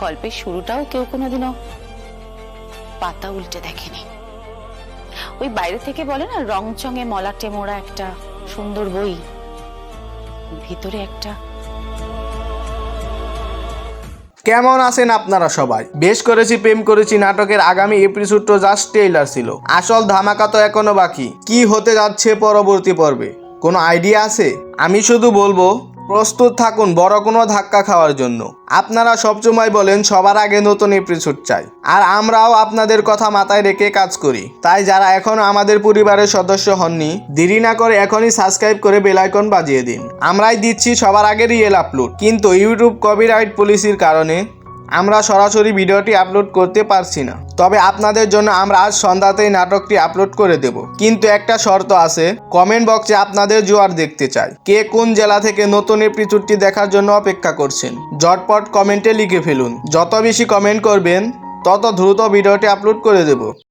গল্পের শুরুটাও কেউ কোনোদিনও পাতা উল্টে দেখেনি। ওই বাইরে থেকে বলে না, রংচঙে মলাটে মোড়া একটা সুন্দর বই, ভিতরে একটা। কেমন আছেন আপনারা সবাই? বেশ করেছি প্রেম করেছি নাটকের আগামী এপিসোডটা জাস্ট ট্রেইলার ছিল। আসল ধামাকা তো এখনো বাকি। কি হতে যাচ্ছে পরবর্তী পর্বে কোনো আইডিয়া আছে? আমি শুধু বলবো প্রস্তুত থাকুন বড় কোনো ধাক্কা খাওয়ার জন্য। আপনারা সবসময় বলেন সবার আগে নতুন এপিসোড চাই, আর আমরাও আপনাদের কথা মাথায় রেখে কাজ করি। তাই যারা এখনো আমাদের পরিবারের সদস্য হননি, দেরি না করে এখনই সাবস্ক্রাইব করে বেল আইকন বাজিয়ে দিন। আমরাই দিচ্ছি সবার আগে রিয়েল আপলোড, কিন্তু ইউটিউব কপিরাইট পলিসির কারণে আমরা সরাসরি ভিডিওটি আপলোড করতে পারছি না। তবে আপনাদের জন্য আমরা আজ সন্ধ্যাতেই নাটকটি আপলোড করে দেব, কিন্তু একটা শর্ত আছে। কমেন্ট বক্সে আপনাদের জোয়ার দেখতে চাই। কে কোন জেলা থেকে নতুন এপিসোডটি দেখার জন্য অপেক্ষা করছেন ঝটপট কমেন্টে লিখে ফেলুন। যত বেশি কমেন্ট করবেন তত দ্রুত ভিডিওটি আপলোড করে দেব।